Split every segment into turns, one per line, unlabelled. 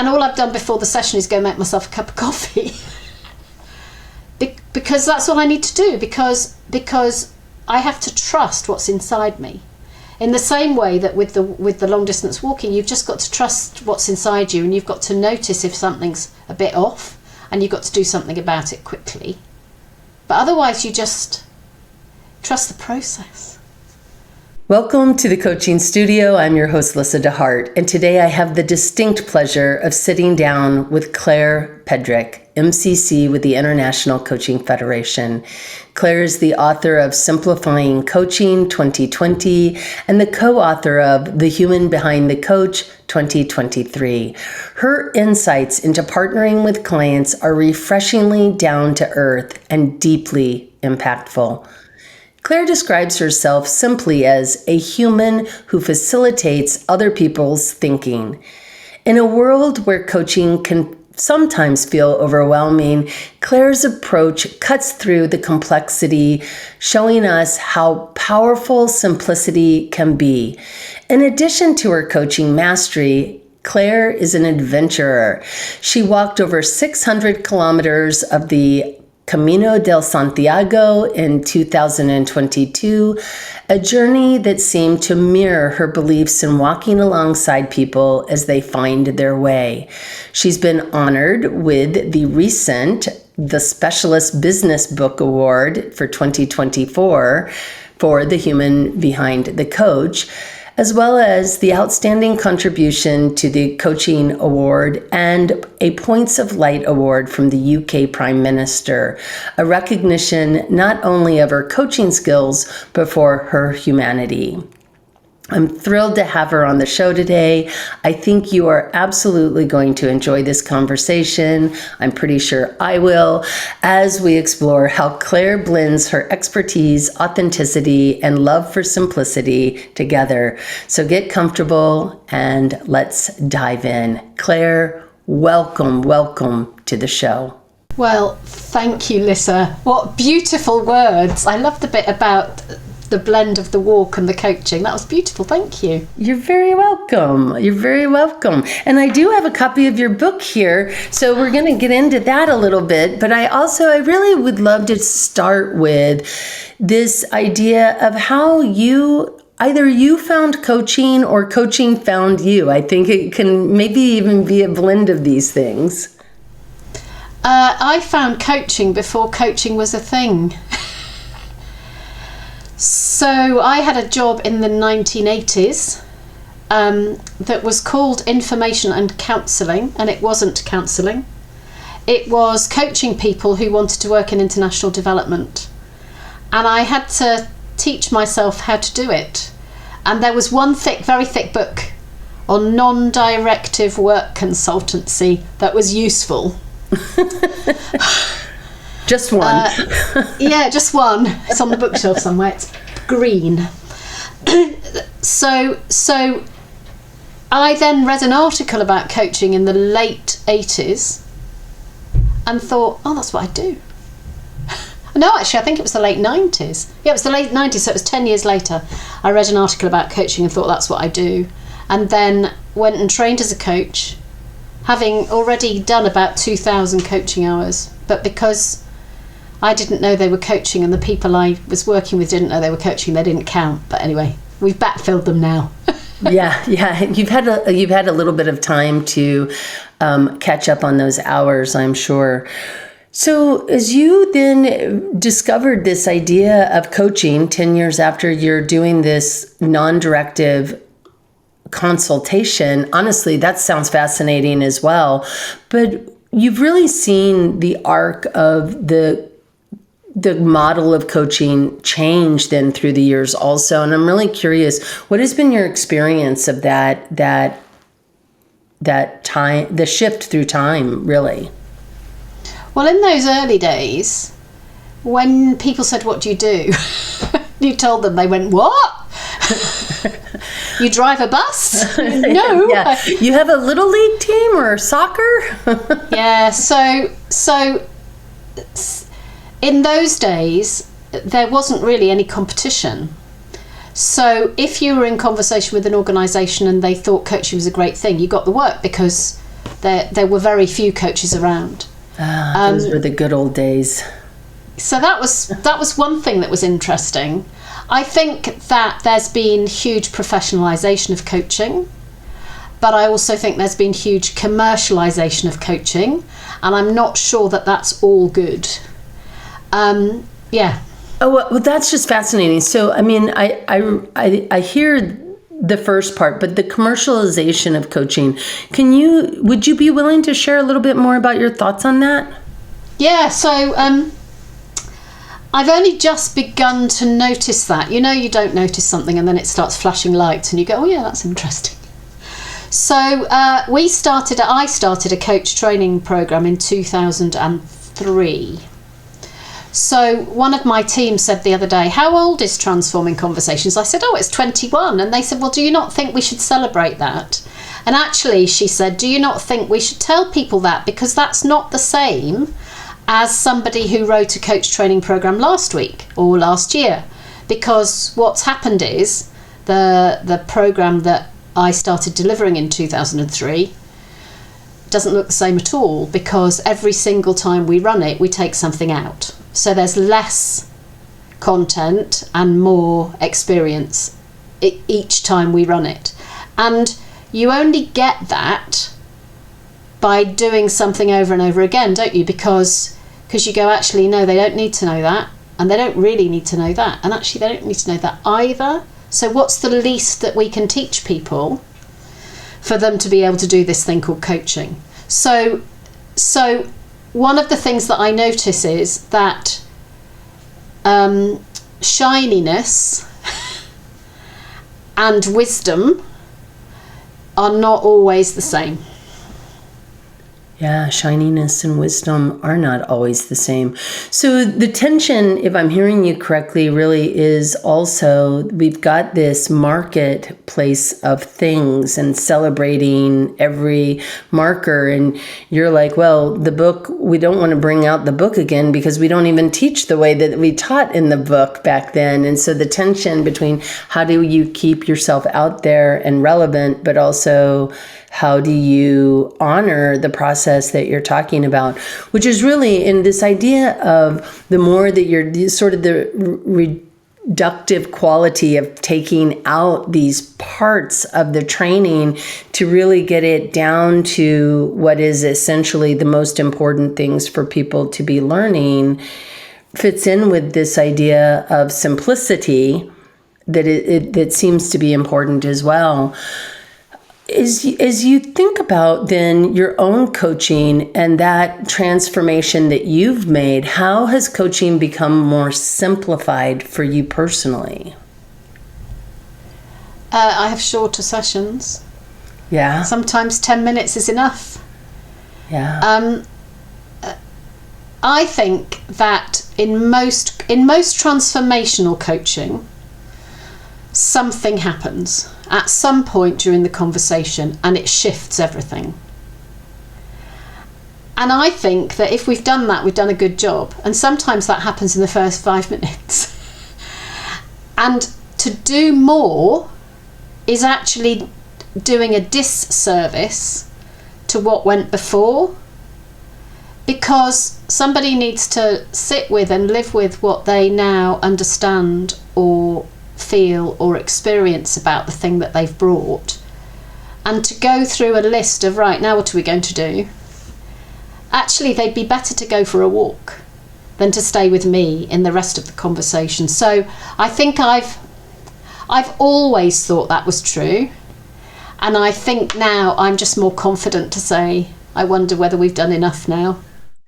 and all I've done before the session is go make myself a cup of coffee. Because that's all I need to do, because I have to trust what's inside me. In the same way that with the long distance walking, you've just got to trust what's inside you, and you've got to notice if something's a bit off, and you've got to do something about it quickly. But otherwise you just trust the process.
Welcome to the Coaching Studio. I'm your host, Lyssa deHart, and today I have the distinct pleasure of sitting down with Claire Pedrick, MCC with the International Coaching Federation. Claire is the author of Simplifying Coaching 2020 and the co-author of The Human Behind the Coach 2023. Her insights into partnering with clients are refreshingly down to earth and deeply impactful. Claire describes herself simply as a human who facilitates other people's thinking. In a world where coaching can sometimes feel overwhelming, Claire's approach cuts through the complexity, showing us how powerful simplicity can be. In addition to her coaching mastery, Claire is an adventurer. She walked over 600 kilometers of the Camino de Santiago in 2022, a journey that seemed to mirror her beliefs in walking alongside people as they find their way. She's been honored with the recent The Specialist Business Book Award for 2024 for The Human Behind the Coach, as well as the Outstanding Contribution to the Coaching Award and a Points of Light Award from the UK Prime Minister, a recognition not only of her coaching skills, but for her humanity. I'm thrilled to have her on the show today. I think you are absolutely going to enjoy this conversation. I'm pretty sure I will, as we explore how Claire blends her expertise, authenticity, and love for simplicity together. So get comfortable and let's dive in. Claire, welcome to the show.
Well, thank you, Lyssa. What beautiful words. I love the bit about the blend of the walk and the coaching. That was beautiful. Thank you.
You're very welcome. You're very welcome. And I do have a copy of your book here, so we're going to get into that a little bit. But I really would love to start with this idea of how either you found coaching or coaching found you. I think it can maybe even be a blend of these things.
I found coaching before coaching was a thing. So I had a job in the 1980s that was called Information and Counselling, and it wasn't counselling. It was coaching people who wanted to work in international development. And I had to teach myself how to do it. And there was one very thick book on non-directive work consultancy that was useful.
Just one.
Yeah, just one. It's on the bookshelf somewhere. It's green. So I then read an article about coaching in the late 80s and thought, oh, that's what I do. No, actually, I think it was the late 90s. Yeah, it was the late 90s, so it was 10 years later. I read an article about coaching and thought, that's what I do. And then went and trained as a coach, having already done about 2,000 coaching hours. But because I didn't know they were coaching and the people I was working with didn't know they were coaching, they didn't count. But anyway, we've backfilled them now.
Yeah. You've had a little bit of time to catch up on those hours, I'm sure. So as you then discovered this idea of coaching 10 years after you're doing this non-directive consultation, honestly, that sounds fascinating as well. But you've really seen the arc of the model of coaching change then through the years also. And I'm really curious, what has been your experience of that time, the shift through time, really?
Well, in those early days, when people said, what do? You told them, they went, what? You drive a bus? No.
Yeah. You have a little league team or soccer?
Yeah, so in those days, there wasn't really any competition. So if you were in conversation with an organisation and they thought coaching was a great thing, you got the work because there were very few coaches around.
Those were the good old days.
So that was one thing that was interesting. I think that there's been huge professionalisation of coaching, but I also think there's been huge commercialisation of coaching, and I'm not sure that that's all good. Yeah.
Oh, well, that's just fascinating. So, I mean, I hear the first part, but the commercialization of coaching, would you be willing to share a little bit more about your thoughts on that?
Yeah, so I've only just begun to notice that. You know, you don't notice something and then it starts flashing lights and you go, oh yeah, that's interesting. So I started a coach training program in 2003. So one of my team said the other day, how old is Transforming Conversations? I said, oh, it's 21. And they said, well, do you not think we should celebrate that? And actually, she said, do you not think we should tell people that? Because that's not the same as somebody who wrote a coach training program last week or last year. Because what's happened is the program that I started delivering in 2003 doesn't look the same at all, because every single time we run it, we take something out. So there's less content and more experience each time we run it. And you only get that by doing something over and over again, don't you? Because you go, actually, no, they don't need to know that. And they don't really need to know that. And actually, they don't need to know that either. So what's the least that we can teach people for them to be able to do this thing called coaching? So one of the things that I notice is that shininess and wisdom are not always the same.
Yeah, shininess and wisdom are not always the same. So the tension, if I'm hearing you correctly, really is also we've got this marketplace of things and celebrating every marker. And you're like, well, the book, we don't want to bring out the book again because we don't even teach the way that we taught in the book back then. And so the tension between how do you keep yourself out there and relevant, but also how do you honor the process that you're talking about, which is really in this idea of the more that you're sort of the reductive quality of taking out these parts of the training to really get it down to what is essentially the most important things for people to be learning, fits in with this idea of simplicity that seems to be important as well. As you think about then your own coaching and that transformation that you've made, how has coaching become more simplified for you personally?
I have shorter sessions.
Yeah.
Sometimes 10 minutes is enough.
Yeah.
I think that in most transformational coaching, something happens at some point during the conversation and it shifts everything. And I think that if we've done that, we've done a good job. And sometimes that happens in the first 5 minutes. And to do more is actually doing a disservice to what went before, because somebody needs to sit with and live with what they now understand or feel or experience about the thing that they've brought, and to go through a list of, right, now what are we going to do? Actually, they'd be better to go for a walk than to stay with me in the rest of the conversation. So I think I've always thought that was true, and I think now I'm just more confident to say, I wonder whether we've done enough now.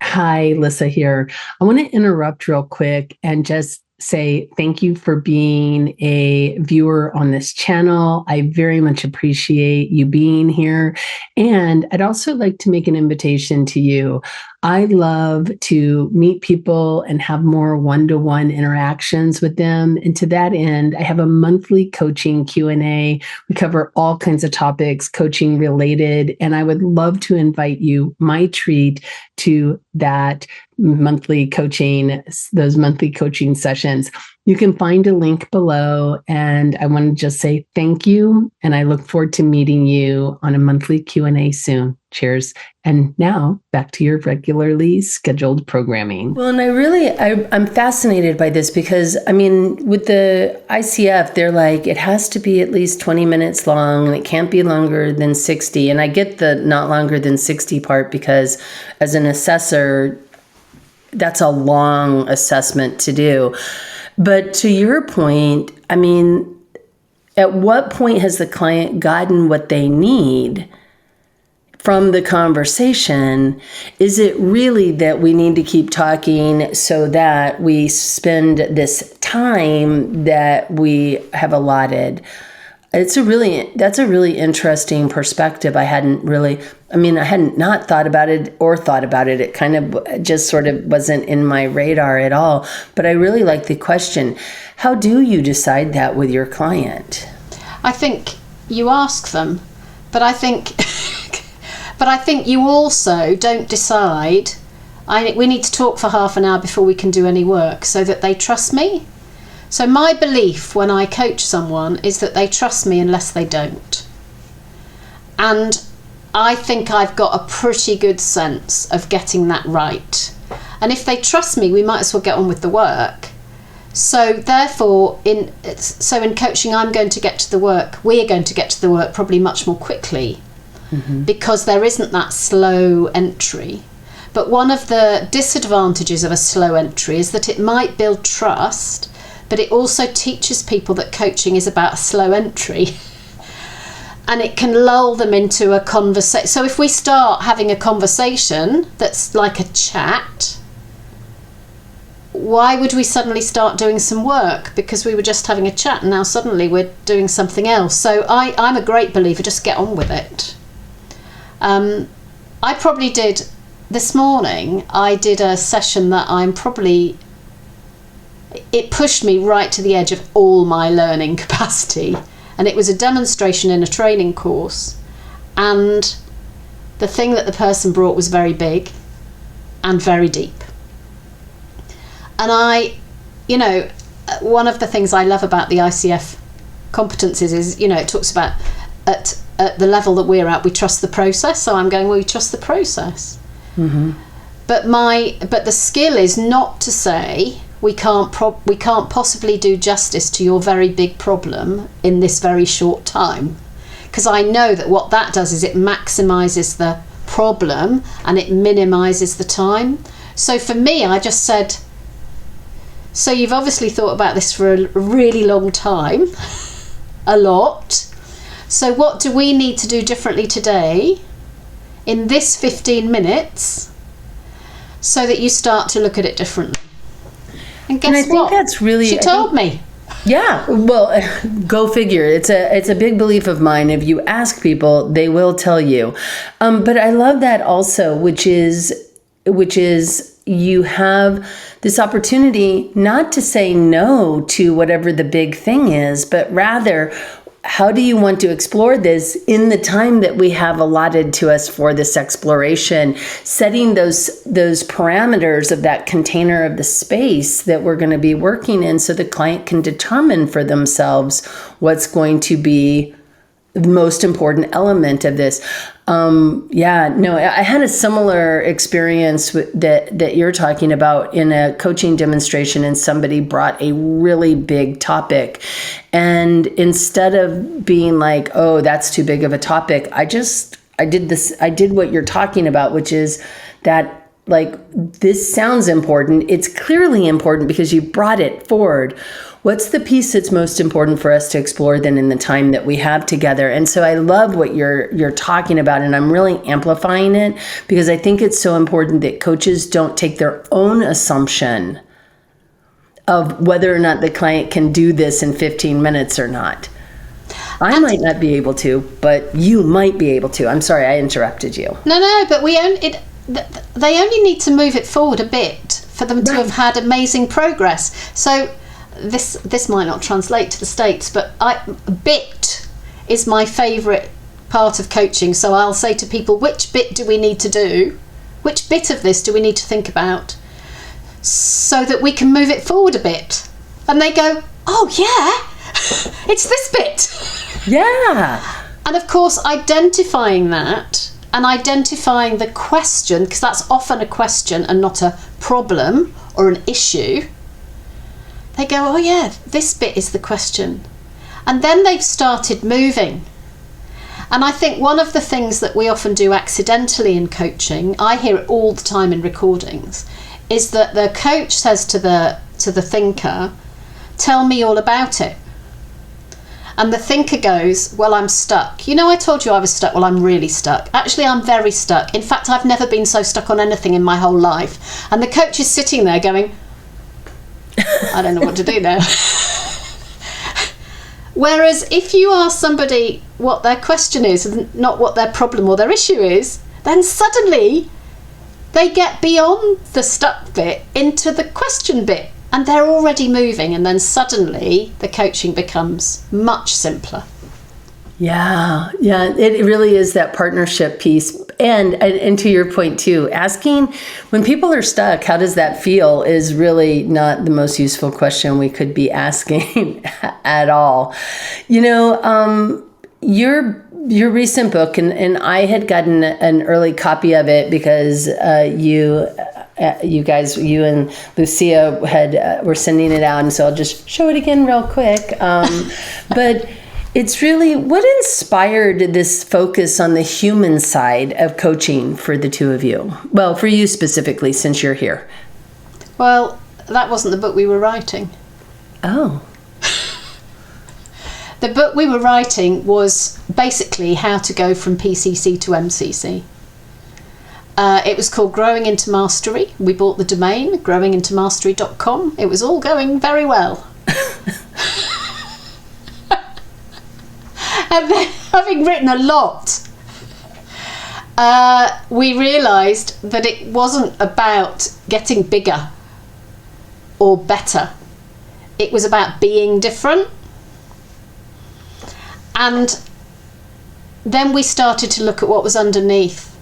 Hi, Lyssa here. I want to interrupt real quick and just say thank you for being a viewer on this channel. I very much appreciate you being here. And I'd also like to make an invitation to you. I love to meet people and have more one-to-one interactions with them. And to that end, I have a monthly coaching Q&A. We cover all kinds of topics, coaching related, and I would love to invite you, my treat, to that monthly coaching, those monthly coaching sessions. You can find a link below, and I want to just say thank you, and I look forward to meeting you on a monthly Q&A soon. Cheers. And now back to your regularly scheduled programming. Well, and I'm fascinated by this because, I mean, with the ICF, they're like, it has to be at least 20 minutes long and it can't be longer than 60. And I get the not longer than 60 part because as an assessor, that's a long assessment to do. But to your point, I mean, at what point has the client gotten what they need from the conversation? Is it really that we need to keep talking so that we spend this time that we have allotted? That's a really interesting perspective. I hadn't not thought about it or thought about it. It kind of just sort of wasn't in my radar at all. But I really like the question. How do you decide that with your client?
I think you ask them, but I think you also don't decide, we need to talk for half an hour before we can do any work so that they trust me. So my belief when I coach someone is that they trust me unless they don't. And I think I've got a pretty good sense of getting that right. And if they trust me, we might as well get on with the work. So therefore, in coaching, we're going to get to the work probably much more quickly. Mm-hmm. Because there isn't that slow entry. But one of the disadvantages of a slow entry is that it might build trust, but it also teaches people that coaching is about a slow entry. And it can lull them into a conversation. So if we start having a conversation that's like a chat, why would we suddenly start doing some work? Because we were just having a chat and now suddenly we're doing something else. So I'm a great believer, just get on with it. I probably did, this morning, I did a session that it pushed me right to the edge of all my learning capacity. And it was a demonstration in a training course. And the thing that the person brought was very big and very deep. And one of the things I love about the ICF competencies is, it talks about at the level that we're at, we trust the process. So I'm going, well, we trust the process. Mm-hmm. But the skill is not to say we can't possibly do justice to your very big problem in this very short time. Because I know that what that does is it maximizes the problem and it minimizes the time. So for me, I just said, so you've obviously thought about this for a really long time, a lot. So what do we need to do differently today in this 15 minutes so that you start to look at it differently? And guess what?
I think that's really...
She told me.
Yeah, well, go figure. It's a big belief of mine. If you ask people, they will tell you. But I love that also, which is you have this opportunity not to say no to whatever the big thing is, but rather, how do you want to explore this in the time that we have allotted to us for this exploration, setting those parameters of that container of the space that we're going to be working in so the client can determine for themselves what's going to be the most important element of this. I had a similar experience that you're talking about in a coaching demonstration, and somebody brought a really big topic. And instead of being like, oh, that's too big of a topic, I did what you're talking about, which is that, like, this sounds important. It's clearly important because you brought it forward. What's the piece that's most important for us to explore then in the time that we have together? And so I love what you're talking about, and I'm really amplifying it because I think it's so important that coaches don't take their own assumption of whether or not the client can do this in 15 minutes or not. I might not be able to, but you might be able to. I'm sorry, I interrupted you.
No, but they only need to move it forward a bit for them to have had amazing progress. So this might not translate to the States, but bit is my favourite part of coaching. So I'll say to people, which bit do we need to do? Which bit of this do we need to think about so that we can move it forward a bit? And they go, oh yeah, it's this bit.
Yeah.
And of course, identifying that and identifying the question, because that's often a question and not a problem or an issue, they go, oh yeah, this bit is the question. And then they've started moving. And I think one of the things that we often do accidentally in coaching, I hear it all the time in recordings, is that the coach says to the thinker, tell me all about it. And the thinker goes, well, I'm stuck. You know, I told you I was stuck. Well, I'm really stuck. Actually, I'm very stuck. In fact, I've never been so stuck on anything in my whole life. And the coach is sitting there going, I don't know what to do now. Whereas if you ask somebody what their question is and not what their problem or their issue is, then suddenly they get beyond the stuck bit into the question bit, and they're already moving, and then suddenly the coaching becomes much simpler.
Yeah, it really is that partnership piece. And to your point too, asking when people are stuck, how does that feel, is really not the most useful question we could be asking at all. You know, your recent book, and I had gotten an early copy of it because you and Lyssa were sending it out, and so I'll just show it again real quick. But it's really, what inspired this focus on the human side of coaching for the two of you? Well, for you specifically, since you're here.
Well, that wasn't the book we were writing.
Oh.
The book we were writing was basically how to go from PCC to MCC. It was called Growing into Mastery. We bought the domain, growingintomastery.com. It was all going very well. And then, having written a lot, we realised that it wasn't about getting bigger or better. It was about being different. And then we started to look at what was underneath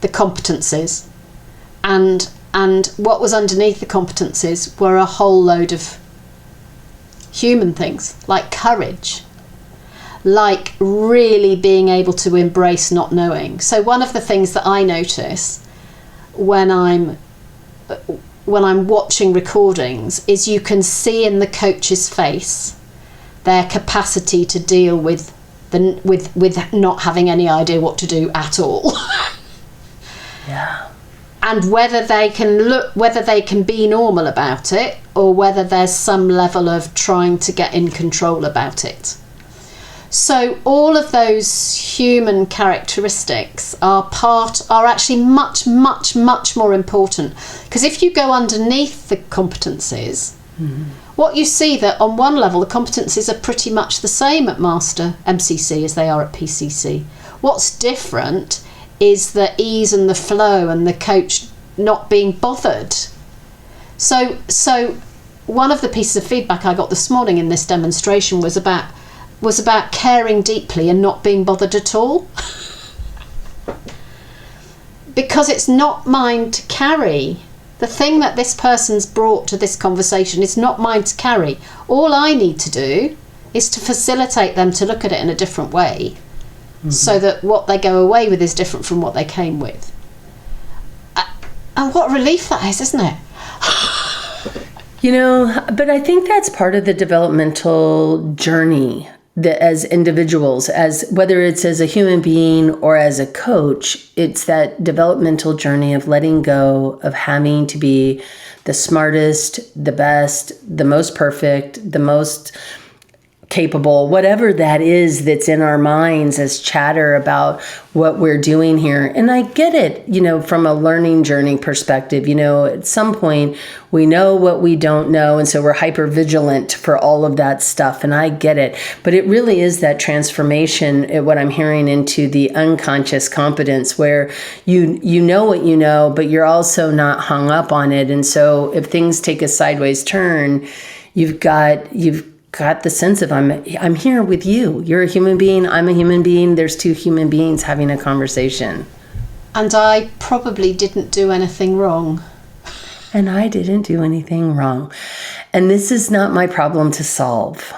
the competencies. And what was underneath the competencies were a whole load of human things, like courage, like really being able to embrace not knowing. So one of the things that I notice when I'm watching recordings is you can see in the coach's face their capacity to deal with not having any idea what to do at all.
Yeah.
And whether they can be normal about it, or whether there's some level of trying to get in control about it. So all of those human characteristics are actually much, much, much more important. Because if you go underneath the competencies, what you see that on one level, the competencies are pretty much the same at Master MCC as they are at PCC. What's different is the ease and the flow and the coach not being bothered. So one of the pieces of feedback I got this morning in this demonstration was about caring deeply and not being bothered at all. Because it's not mine to carry. The thing that this person's brought to this conversation is not mine to carry. All I need to do is to facilitate them to look at it in a different way, so that what they go away with is different from what they came with. And what relief that is, isn't it?
You know, but I think that's part of the developmental journey that as individuals, as whether it's as a human being or as a coach, it's that developmental journey of letting go of having to be the smartest, the best, the most perfect, the most capable, whatever that is that's in our minds as chatter about what we're doing here. And I get it, you know, from a learning journey perspective, you know, at some point we know what we don't know. And so we're hyper vigilant for all of that stuff. And I get it. But it really is that transformation, what I'm hearing, into the unconscious competence where you know what you know, but you're also not hung up on it. And so if things take a sideways turn, you've got the sense of I'm here with you. You're a human being. I'm a human being. There's two human beings having a conversation.
And I probably didn't do anything wrong.
And I didn't do anything wrong. And this is not my problem to solve.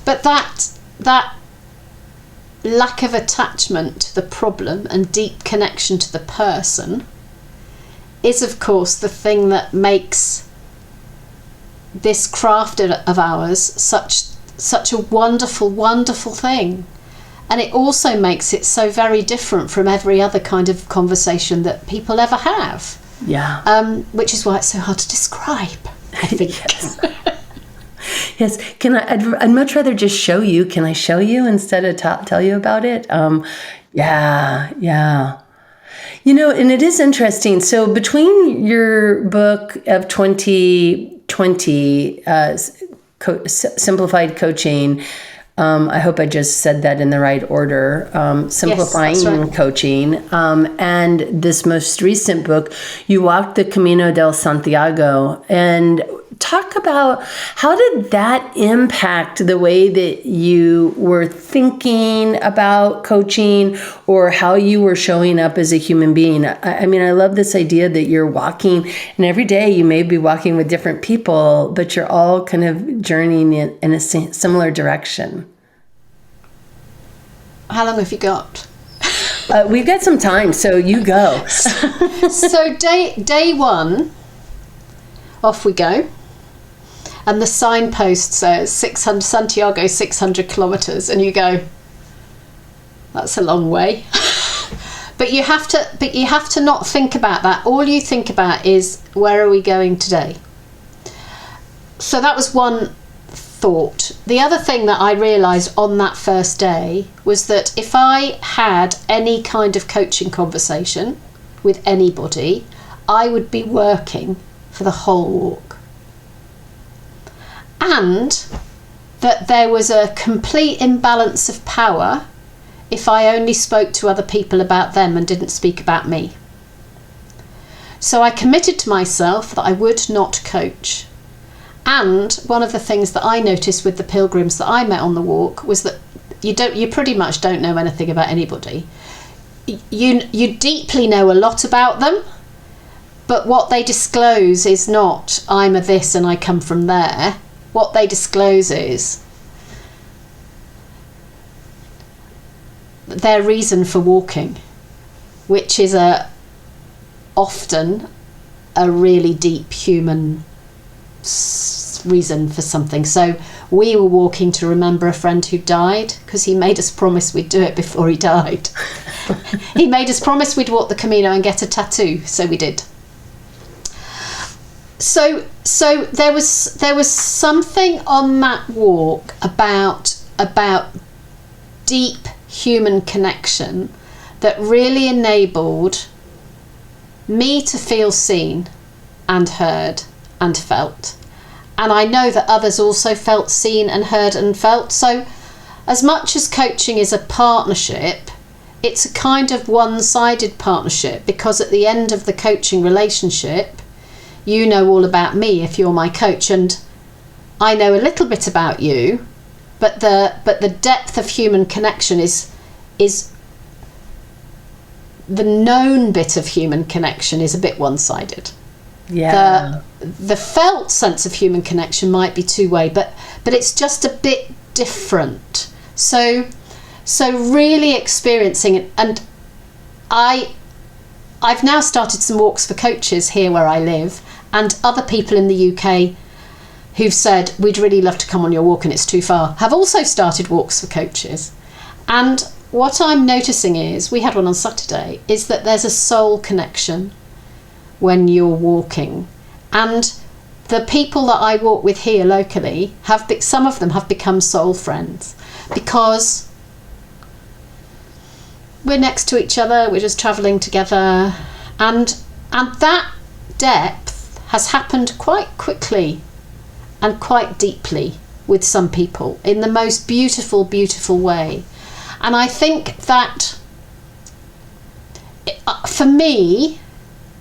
But that lack of attachment to the problem and deep connection to the person is, of course, the thing that makes this craft of ours such a wonderful, wonderful thing. And it also makes it so very different from every other kind of conversation that people ever have.
Yeah.
Which is why it's so hard to describe, I think.
Yes. I'd much rather just show you. Can I show you instead of tell you about it? Yeah. You know, and it is interesting. So between your book of 2020, Simplified Coaching, I hope I just said that in the right order, Simplifying
yes, that's right.
Coaching, and this most recent book, you walked the Camino de Santiago, and talk about how did that impact the way that you were thinking about coaching or how you were showing up as a human being. I mean, I love this idea that you're walking, and every day you may be walking with different people, but you're all kind of journeying in a similar direction.
How long have you got?
We've got some time, so you go.
So day one, off we go. And the signpost says Santiago 600 kilometers, and you go, that's a long way. But you have to not think about that. All you think about is, where are we going today? So that was one thought. The other thing that I realised on that first day was that if I had any kind of coaching conversation with anybody, I would be working for the whole walk. And that there was a complete imbalance of power if I only spoke to other people about them and didn't speak about me. So I committed to myself that I would not coach. And one of the things that I noticed with the pilgrims that I met on the walk was that you pretty much don't know anything about anybody. You deeply know a lot about them, but what they disclose is not, I'm a this and I come from there. What they disclose is their reason for walking, which is often a really deep human reason for something. So we were walking to remember a friend who died because he made us promise we'd do it before he died. He made us promise we'd walk the Camino and get a tattoo, so we did. So there was something on that walk about deep human connection that really enabled me to feel seen and heard and felt. And I know that others also felt seen and heard and felt. So as much as coaching is a partnership, it's a kind of one-sided partnership, because at the end of the coaching relationship, you know all about me if you're my coach, and I know a little bit about you, but the depth of human connection is the known bit of human connection is a bit one-sided.
Yeah.
The felt sense of human connection might be two-way, but it's just a bit different. So really experiencing it, and I've now started some walks for coaches here where I live, and other people in the UK who've said, we'd really love to come on your walk and it's too far, have also started walks for coaches. And what I'm noticing is, we had one on Saturday, is that there's a soul connection when you're walking. And the people that I walk with here locally, some of them have become soul friends, because we're next to each other, we're just travelling together, and that depth has happened quite quickly and quite deeply with some people in the most beautiful, beautiful way. And I think that, for me,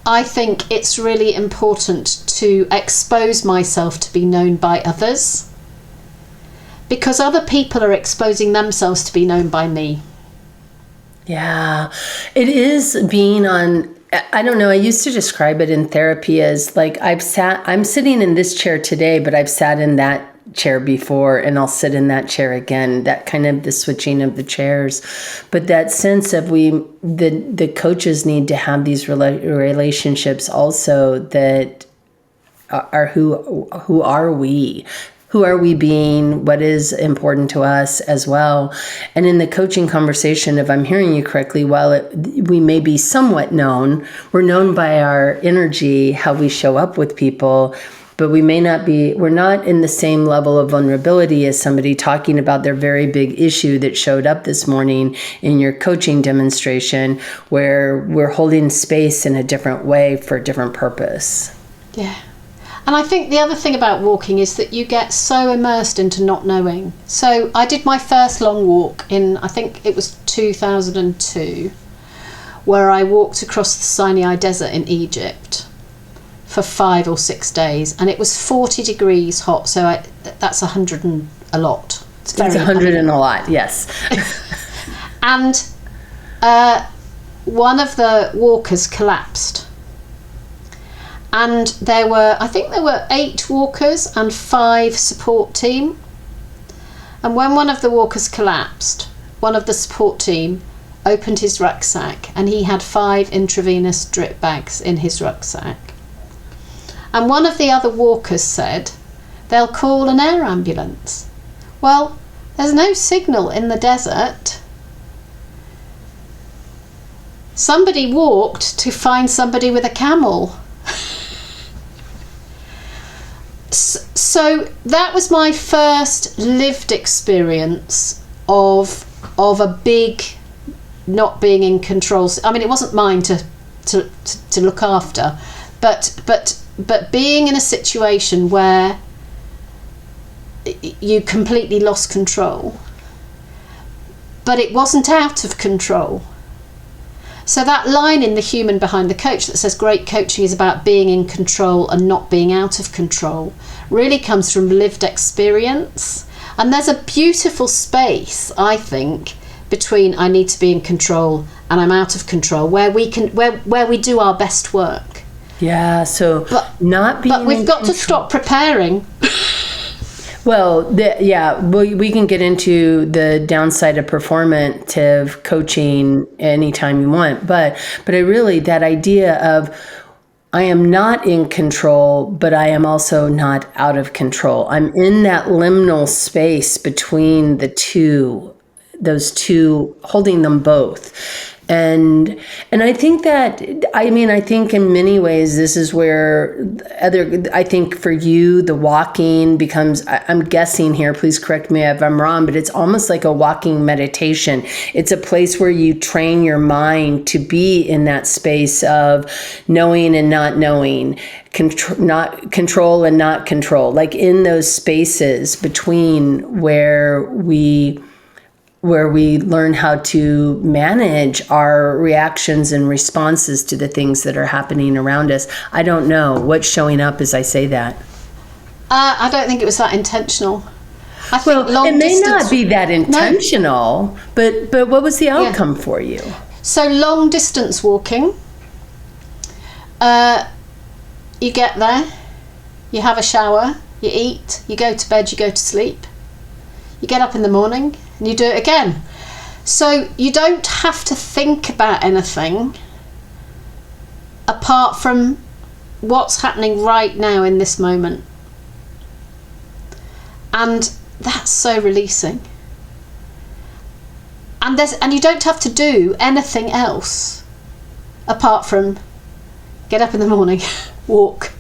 I think it's really important to expose myself to be known by others, because other people are exposing themselves to be known by me.
Yeah, it is being on, I don't know, I used to describe it in therapy as like I'm sitting in this chair today, but I've sat in that chair before and I'll sit in that chair again, that kind of the switching of the chairs. But that sense of the coaches need to have these relationships also that are who are we? Who are we being? What is important to us as well? And in the coaching conversation, if I'm hearing you correctly, while we may be somewhat known, we're known by our energy, how we show up with people, but we're not in the same level of vulnerability as somebody talking about their very big issue that showed up this morning in your coaching demonstration, where we're holding space in a different way for a different purpose.
Yeah. And I think the other thing about walking is that you get so immersed into not knowing. So I did my first long walk in, I think it was 2002, where I walked across the Sinai Desert in Egypt for 5 or 6 days, and it was 40 degrees hot, so that's 100 and a lot.
It's 100 and a lot, yes.
And one of the walkers collapsed. And I think there were 8 walkers and 5 support team. And when one of the walkers collapsed, one of the support team opened his rucksack and he had 5 intravenous drip bags in his rucksack. And one of the other walkers said, they'll call an air ambulance. Well, there's no signal in the desert. Somebody walked to find somebody with a camel. So that was my first lived experience of a big not being in control. I mean, it wasn't mine to look after, but being in a situation where you completely lost control, but it wasn't out of control. So that line in The Human Behind the Coach that says great coaching is about being in control and not being out of control really comes from lived experience. And there's a beautiful space, I think, between I need to be in control and I'm out of control, where we do our best work.
Yeah, so
but we've got to stop preparing.
Well, we can get into the downside of performative coaching anytime you want, but I really, that idea of I am not in control, but I am also not out of control. I'm in that liminal space between those two, holding them both. And I think I think in many ways, this is where I think for you, the walking becomes, I'm guessing here, please correct me if I'm wrong, but it's almost like a walking meditation. It's a place where you train your mind to be in that space of knowing and not knowing, not control and not control, like in those spaces between where we learn how to manage our reactions and responses to the things that are happening around us. I don't know what's showing up as I say that.
I don't think it was that intentional. I think
it may not be that intentional, no. but what was the outcome for you?
So long distance walking, you get there, you have a shower, you eat, you go to bed, you go to sleep, you get up in the morning, and you do it again. So you don't have to think about anything apart from what's happening right now in this moment. And that's so releasing. And you don't have to do anything else apart from get up in the morning, walk,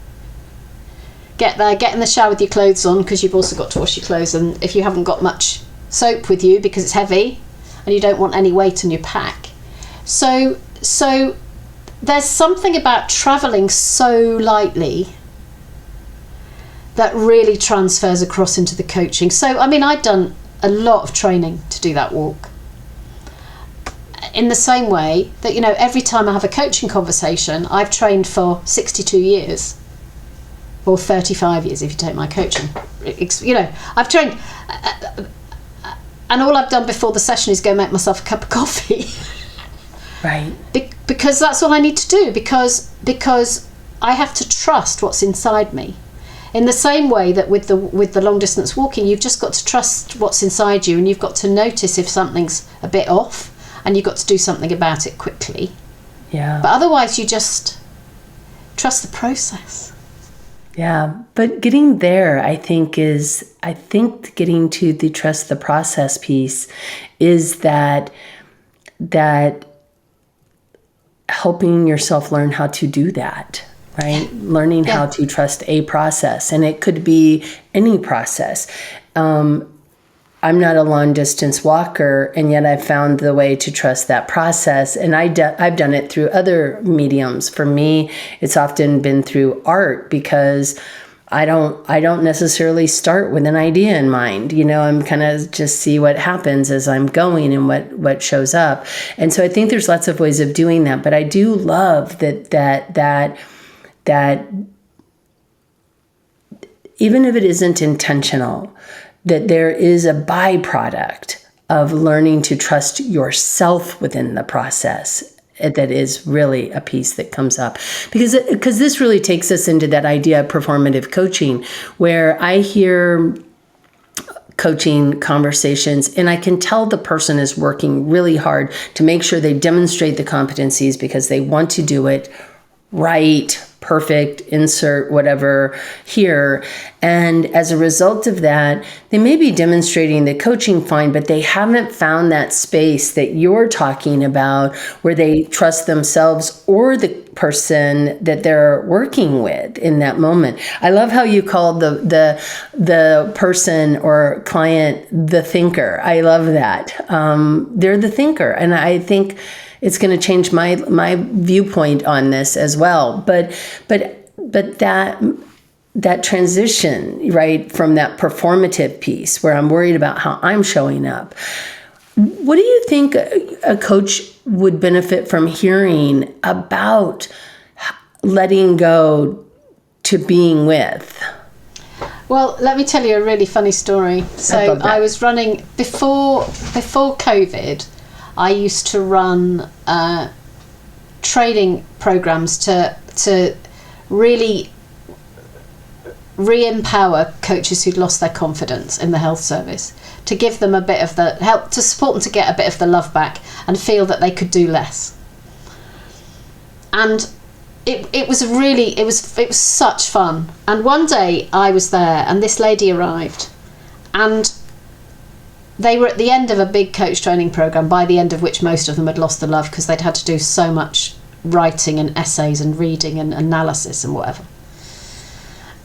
get there, get in the shower with your clothes on, because you've also got to wash your clothes, and if you haven't got much soap with you because it's heavy and you don't want any weight on your pack. So there's something about travelling so lightly that really transfers across into the coaching. So I mean, I'd done a lot of training to do that walk, in the same way that, every time I have a coaching conversation, I've trained for 62 years or 35 years if you take my coaching. I've trained and all I've done before the session is go make myself a cup of coffee.
Right.
Because that's all I need to do, because I have to trust what's inside me. In the same way that with the long distance walking, you've just got to trust what's inside you, and you've got to notice if something's a bit off, and you've got to do something about it quickly.
Yeah.
But otherwise, you just trust the process.
Yeah, but getting there, I think getting to the trust the process piece is that helping yourself learn how to do that, right? Learning how to trust a process, and it could be any process. I'm not a long distance walker, and yet I've found the way to trust that process. And I've done it through other mediums. For me, it's often been through art, because I don't necessarily start with an idea in mind. I'm kind of just see what happens as I'm going and what shows up. And so I think there's lots of ways of doing that. But I do love that even if it isn't intentional, that there is a byproduct of learning to trust yourself within the process. That is really a piece that comes up, because this really takes us into that idea of performative coaching, where I hear coaching conversations and I can tell the person is working really hard to make sure they demonstrate the competencies because they want to do it right, perfect, insert whatever here. And as a result of that, they may be demonstrating the coaching fine, but they haven't found that space that you're talking about where they trust themselves or the person that they're working with in that moment. I love how you called the person or client the thinker. I love that. They're the thinker. And I think it's going to change my viewpoint on this as well. But that transition, right, from that performative piece where I'm worried about how I'm showing up. What do you think a coach would benefit from hearing about letting go to being with?
Well, let me tell you a really funny story. So I was running before COVID. I used to run training programs to really re-empower coaches who'd lost their confidence in the health service, to give them a bit of the help, to support them to get a bit of the love back and feel that they could do less. And it was such fun. And one day I was there and this lady arrived, and they were at the end of a big coach training program, by the end of which most of them had lost the love because they'd had to do so much writing and essays and reading and analysis and whatever.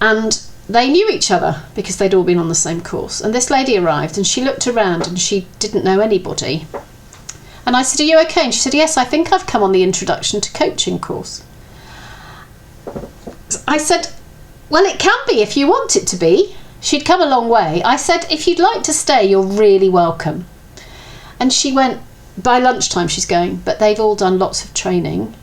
And they knew each other because they'd all been on the same course. And this lady arrived and she looked around and she didn't know anybody. And I said, "Are you okay?" And she said, "Yes, I think I've come on the Introduction to Coaching course." I said, "Well, it can be if you want it to be." She'd come a long way. I said, "If you'd like to stay, you're really welcome." And she went, by lunchtime she's going, but they've all done lots of training.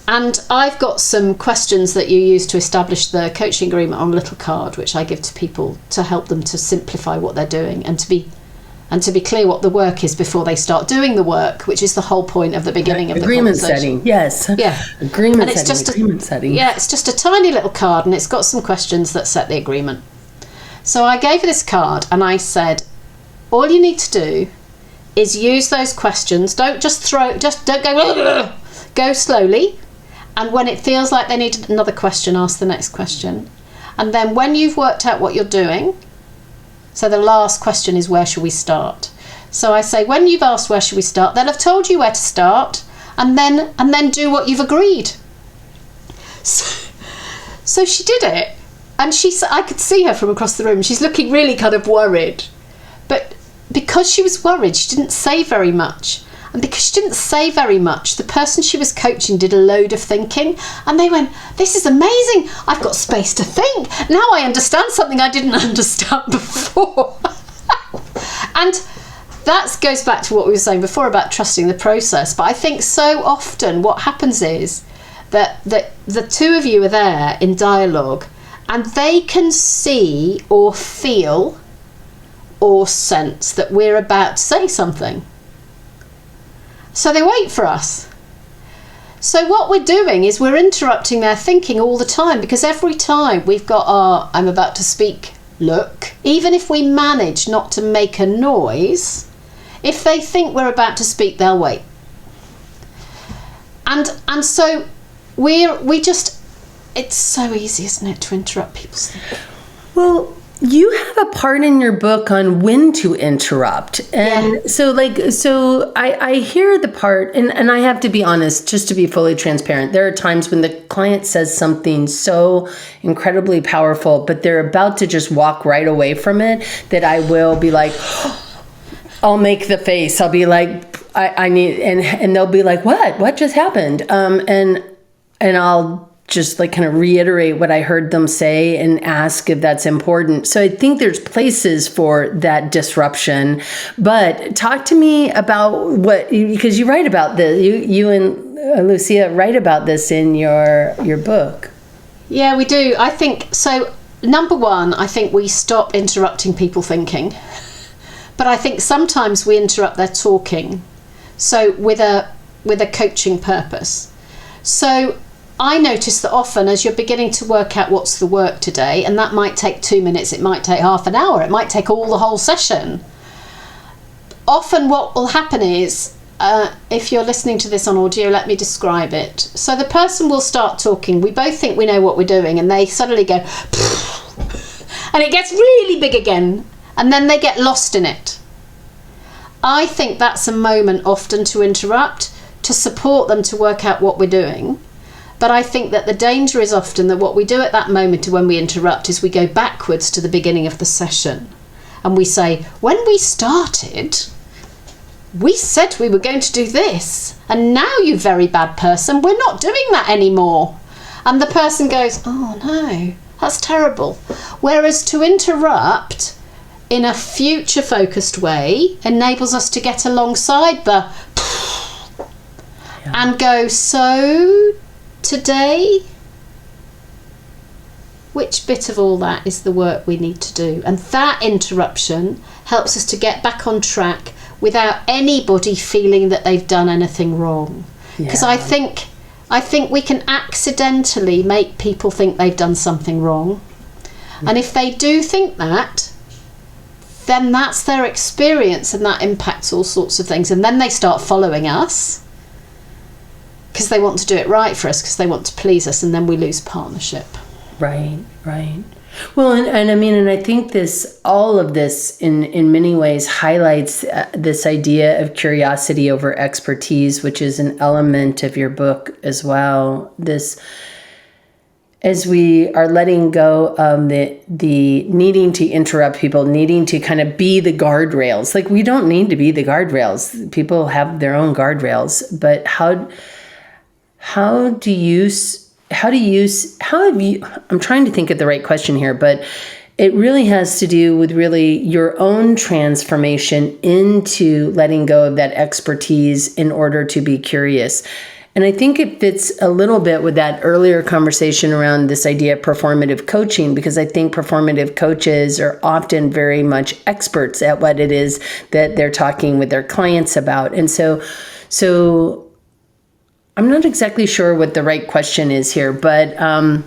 And I've got some questions that you use to establish the coaching agreement on a little card, which I give to people to help them to simplify what they're doing and to be clear what the work is before they start doing the work, which is the whole point of the beginning of the
agreement
conversation.
Setting. Yes.
Yeah.
Agreement
and
setting.
Yeah, it's just a tiny little card and it's got some questions that set the agreement. So I gave her this card and I said, all you need to do is use those questions. Don't don't go, go slowly. And when it feels like they need another question, ask the next question. And then when you've worked out what you're doing, so the last question is, where should we start? So I say, when you've asked where should we start, they'll have told you where to start, and then do what you've agreed. So she did it, and I could see her from across the room. She's looking really kind of worried. But because she was worried, she didn't say very much. And because she didn't say very much, the person she was coaching did a load of thinking. And they went, "This is amazing. I've got space to think. Now I understand something I didn't understand before." And that goes back to what we were saying before about trusting the process. But I think so often what happens is that the two of you are there in dialogue and they can see or feel or sense that we're about to say something. So they wait for us. So what we're doing is we're interrupting their thinking all the time, because every time we've got our I'm about to speak look, even if we manage not to make a noise, if they think we're about to speak, they'll wait. And so it's so easy, isn't it, to interrupt people's thinking?
Well, you have a part in your book on when to interrupt. And so I hear the part, and I have to be honest, just to be fully transparent, there are times when the client says something so incredibly powerful, but they're about to just walk right away from it, that I will be like, I'll make the face. I'll be like, I need, and they'll be like, what just happened? And I'll just like kind of reiterate what I heard them say and ask if that's important. So I think there's places for that disruption. But talk to me about because you write about this, you and Lucia write about this in your book.
Yeah, we do. I think, so number one, I think we stop interrupting people thinking. But I think sometimes we interrupt their talking. So with a coaching purpose. So I notice that often as you're beginning to work out what's the work today, and that might take 2 minutes, it might take half an hour, it might take the whole session. Often what will happen is, if you're listening to this on audio, let me describe it. So the person will start talking, we both think we know what we're doing, and they suddenly go, and it gets really big again, and then they get lost in it. I think that's a moment often to interrupt, to support them to work out what we're doing. But I think that the danger is often that what we do at that moment when we interrupt is we go backwards to the beginning of the session. And we say, when we started, we said we were going to do this. And now, you very bad person, we're not doing that anymore. And the person goes, oh no, that's terrible. Whereas to interrupt in a future focused way enables us to get alongside the and go, so today, which bit of all that is the work we need to do? And that interruption helps us to get back on track without anybody feeling that they've done anything wrong. Because I think we can accidentally make people think they've done something wrong. And if they do think that, then that's their experience, and that impacts all sorts of things. And then they start following us because they want to do it right for us, because they want to please us, and then we lose partnership.
Right. Well, and I mean, and I think all of this in many ways highlights this idea of curiosity over expertise, which is an element of your book as well. This, as we are letting go of the needing to interrupt people, needing to kind of be the guardrails. Like, we don't need to be the guardrails. People have their own guardrails, but how have you, I'm trying to think of the right question here, but it really has to do with really your own transformation into letting go of that expertise in order to be curious. And I think it fits a little bit with that earlier conversation around this idea of performative coaching, because I think performative coaches are often very much experts at what it is that they're talking with their clients about. And so I'm not exactly sure what the right question is here, but I'm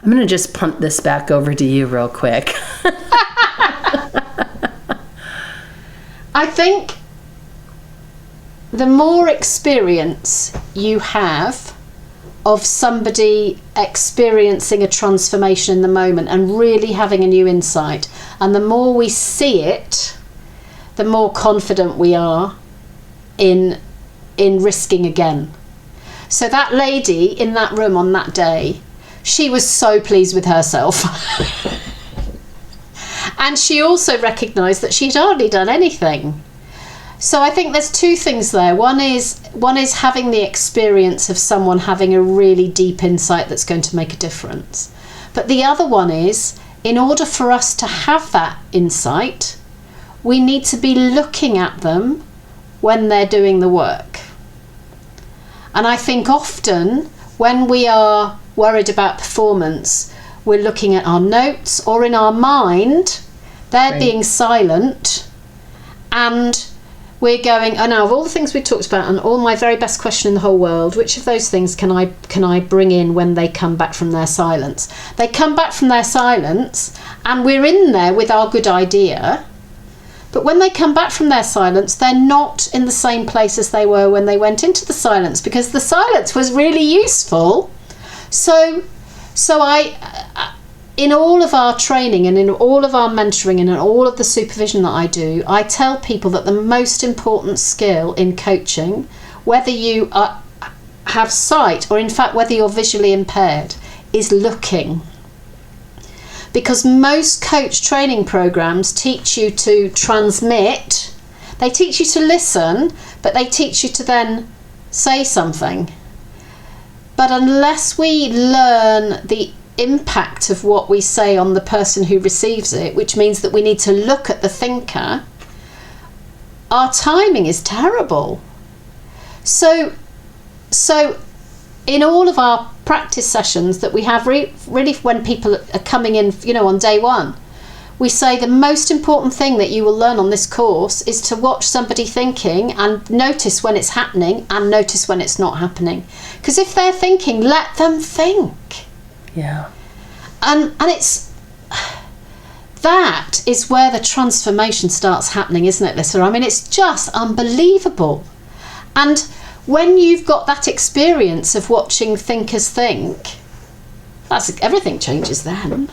going to just punt this back over to you real quick.
I think the more experience you have of somebody experiencing a transformation in the moment and really having a new insight, and the more we see it, the more confident we are in risking again. So that lady in that room on that day, she was so pleased with herself. And she also recognised that she'd hardly done anything. So I think there's two things there. One is having the experience of someone having a really deep insight that's going to make a difference. But the other one is, in order for us to have that insight, we need to be looking at them when they're doing the work. And I think often when we are worried about performance, we're looking at our notes, or in our mind, they're being silent, and we're going, oh, now of all the things we talked about and all my very best question in the whole world, which of those things can I bring in when they come back from their silence? They come back from their silence and we're in there with our good idea. But when they come back from their silence, they're not in the same place as they were when they went into the silence, because the silence was really useful. So I in all of our training and in all of our mentoring and in all of the supervision that I do, I tell people that the most important skill in coaching, whether you have sight or in fact whether you're visually impaired, is looking. Because most coach training programs teach you to transmit, they teach you to listen, but they teach you to then say something. But unless we learn the impact of what we say on the person who receives it, which means that we need to look at the thinker, our timing is terrible. So in all of our practice sessions that we have, really when people are coming in, on day one, we say the most important thing that you will learn on this course is to watch somebody thinking and notice when it's happening and notice when it's not happening. Because if they're thinking, let them think.
Yeah.
And it's that is where the transformation starts happening, isn't it, Lyssa? I mean, it's just unbelievable. And when you've got that experience of watching thinkers think, everything changes then.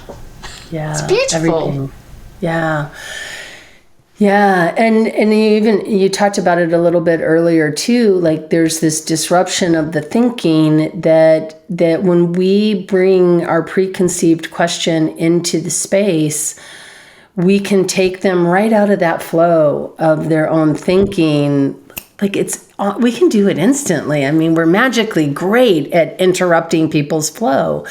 Yeah.
It's beautiful.
Everything. Yeah. Yeah, and you talked about it a little bit earlier too. Like there's this disruption of the thinking that when we bring our preconceived question into the space, we can take them right out of that flow of their own thinking. Like we can do it instantly. I mean, we're magically great at interrupting people's flow.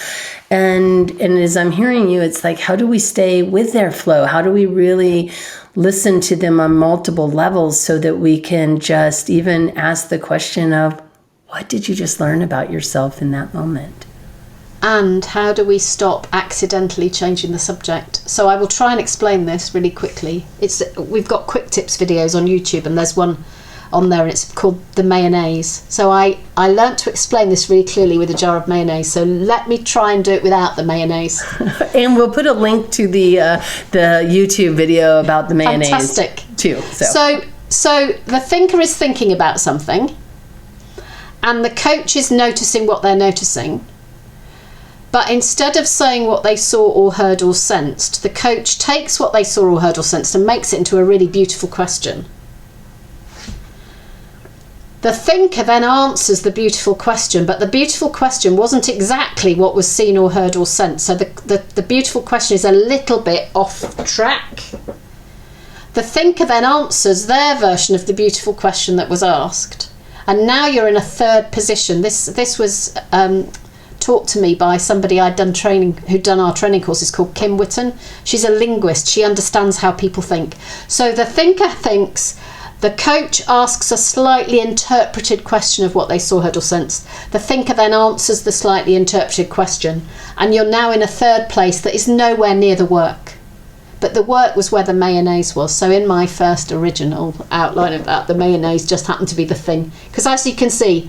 And as I'm hearing you, it's like, how do we stay with their flow? How do we really listen to them on multiple levels so that we can just even ask the question of, what did you just learn about yourself in that moment?
And how do we stop accidentally changing the subject? So I will try and explain this really quickly. We've got quick tips videos on YouTube, and there's one on there and it's called the mayonnaise. So I learnt to explain this really clearly with a jar of mayonnaise. So let me try and do it without the mayonnaise.
And we'll put a link to the YouTube video about the mayonnaise.
Fantastic.
Too.
So the thinker is thinking about something and the coach is noticing what they're noticing. But instead of saying what they saw or heard or sensed, the coach takes what they saw or heard or sensed and makes it into a really beautiful question. The thinker then answers the beautiful question, but the beautiful question wasn't exactly what was seen or heard or sensed. So the beautiful question is a little bit off track. The thinker then answers their version of the beautiful question that was asked. And now you're in a third position. This was taught to me by somebody who'd done our training courses, called Kim Whitten. She's a linguist. She understands how people think. So the thinker thinks. The coach asks a slightly interpreted question of what they saw, heard or sensed. The thinker then answers the slightly interpreted question. And you're now in a third place that is nowhere near the work. But the work was where the mayonnaise was. So in my first original outline of that, the mayonnaise just happened to be the thing. Because as you can see,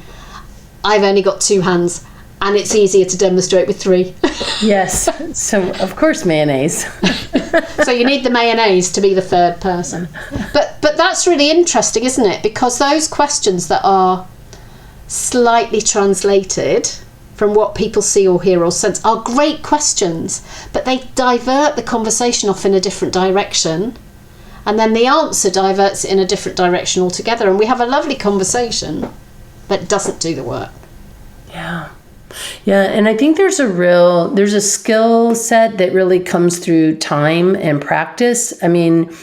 I've only got 2 hands and it's easier to demonstrate with 3.
Yes. So of course mayonnaise.
So you need the mayonnaise to be the third person. But that's really interesting, isn't it? Because those questions that are slightly translated from what people see or hear or sense are great questions, but they divert the conversation off in a different direction, and then the answer diverts it in a different direction altogether, and we have a lovely conversation that doesn't do the work.
Yeah. Yeah, and I think there's a skill set that really comes through time and practice. I mean,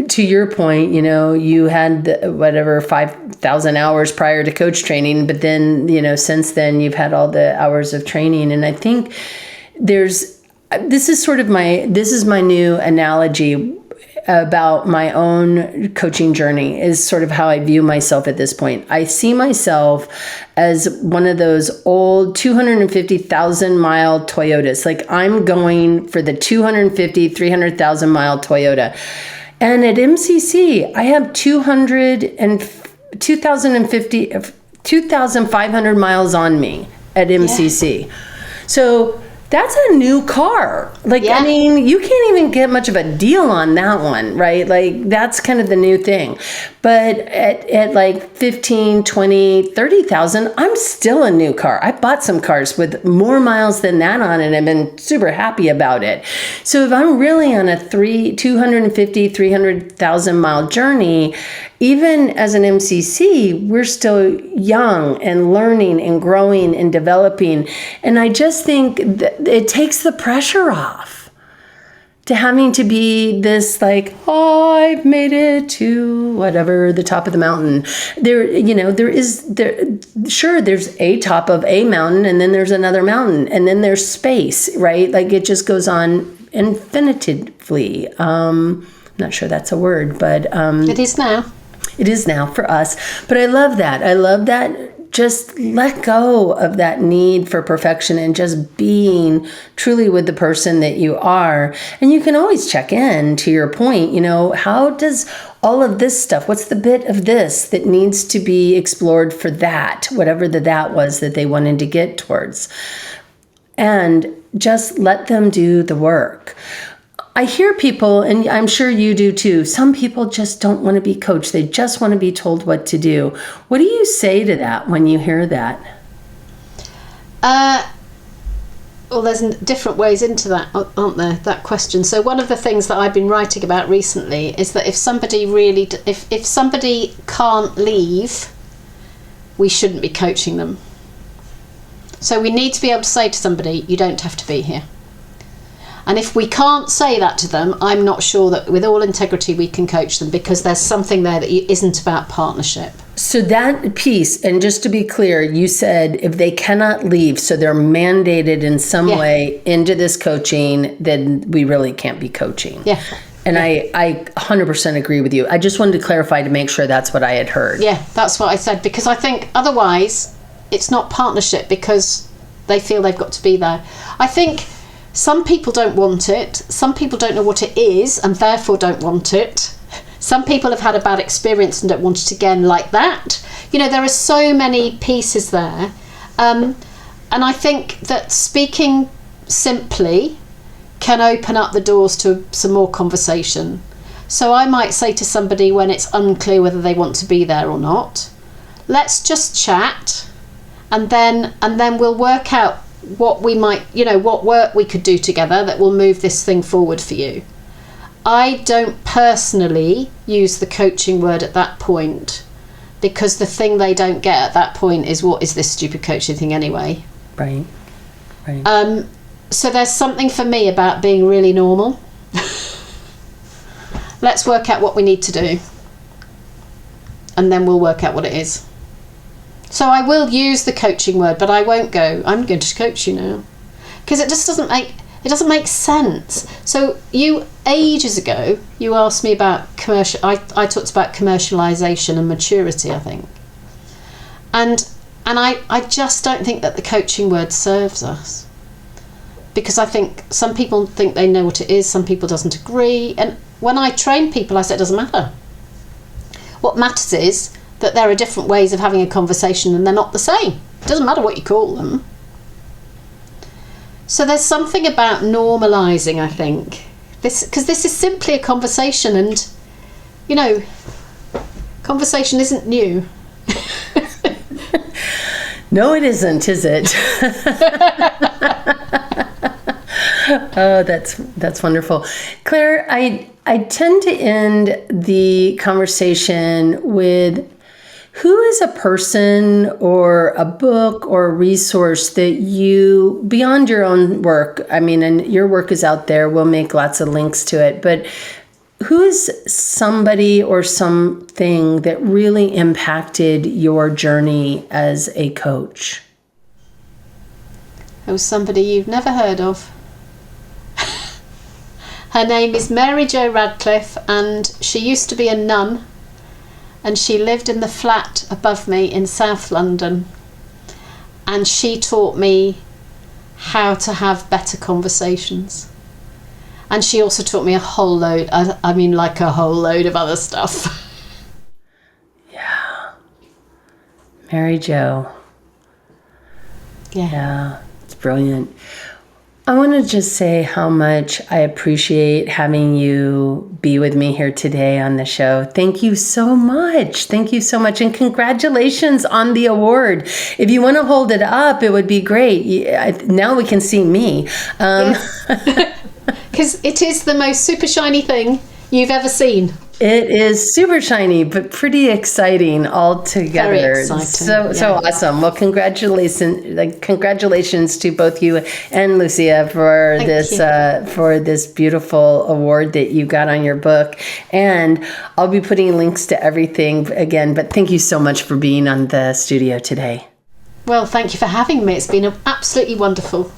to your point, you had 5,000 hours prior to coach training, but then, since then you've had all the hours of training. And I think this is my new analogy about my own coaching journey, is sort of how I view myself at this point. I see myself as one of those old 250,000 mile Toyotas. Like I'm going for the 250, 300,000 mile Toyota. And at MCC, I have 2,500 miles on me at MCC. Yeah. So that's a new car. Like, I mean, you can't even get much of a deal on that one, right? Like, that's kind of the new thing. But at like 15, 20, 30,000, I'm still a new car. I bought some cars with more miles than that on it. I've been super happy about it. So if I'm really on a 250, 300,000 mile journey, even as an MCC, we're still young and learning and growing and developing. And I just think that it takes the pressure off to having to be this like, oh, I've made it to whatever, the top of the mountain. There's a top of a mountain, and then there's another mountain, and then there's space, right? Like, it just goes on infinitively. I'm not sure that's a word, but
it is now.
It is now for us. But I love that. Just let go of that need for perfection and just being truly with the person that you are. And you can always check in, to your point, how does all of this stuff, what's the bit of this that needs to be explored for that, whatever that was that they wanted to get towards. And just let them do the work. I hear people, and I'm sure you do too, some people just don't want to be coached. They just want to be told what to do. What do you say to that when you hear that?
Well, there's different ways into that, aren't there, that question. So one of the things that I've been writing about recently is that if somebody if somebody can't leave, we shouldn't be coaching them. So we need to be able to say to somebody, you don't have to be here. And if we can't say that to them, I'm not sure that with all integrity we can coach them, because there's something there that isn't about partnership.
So that piece, and just to be clear, you said if they cannot leave, so they're mandated in some way into this coaching, then we really can't be coaching.
Yeah.
And I 100% agree with you. I just wanted to clarify to make sure that's what I had heard.
Yeah, that's what I said, because I think otherwise it's not partnership because they feel they've got to be there. I think some people don't want it. Some people don't know what it is and therefore don't want it. Some people have had a bad experience and don't want it again like that. There are so many pieces there. And I think that speaking simply can open up the doors to some more conversation. So I might say to somebody when it's unclear whether they want to be there or not, let's just chat, and then we'll work out what we might, what work we could do together that will move this thing forward for you. I don't personally use the coaching word at that point, because the thing they don't get at that point is, what is this stupid coaching thing anyway?
Right.
So there's something for me about being really normal. Let's work out what we need to do, and then we'll work out what it is. So I will use the coaching word, but I won't go, I'm going to coach you now, because it just doesn't make sense. So ages ago, you asked me about I talked about commercialization and maturity, I think. And I just don't think that the coaching word serves us, because I think some people think they know what it is, some people doesn't agree. And when I train people, I say it doesn't matter. What matters is that there are different ways of having a conversation and they're not the same. It doesn't matter what you call them. So there's something about normalising, I think. Because this is simply a conversation, and, conversation isn't new.
No, it isn't, is it? Oh, that's wonderful. Claire, I tend to end the conversation with, who is a person or a book or a resource that you, beyond your own work, and your work is out there, we'll make lots of links to it, but who is somebody or something that really impacted your journey as a coach?
It was somebody you've never heard of. Her name is Mary Jo Radcliffe, and she used to be a nun, and she lived in the flat above me in South London, and she taught me how to have better conversations. And she also taught me a whole load, I mean, like a whole load of other stuff.
Yeah. Mary Jo. Yeah, it's brilliant. I want to just say how much I appreciate having you be with me here today on the show. Thank you so much. Thank you so much. And congratulations on the award. If you want to hold it up, it would be great. Now we can see me.
Because it is the most super shiny thing you've ever seen.
It is super shiny, but pretty exciting all together.
Very exciting.
So awesome. Well, congratulations to both you and Lucia for this beautiful award that you got on your book. And I'll be putting links to everything again. But thank you so much for being on the studio today.
Well, thank you for having me. It's been absolutely wonderful.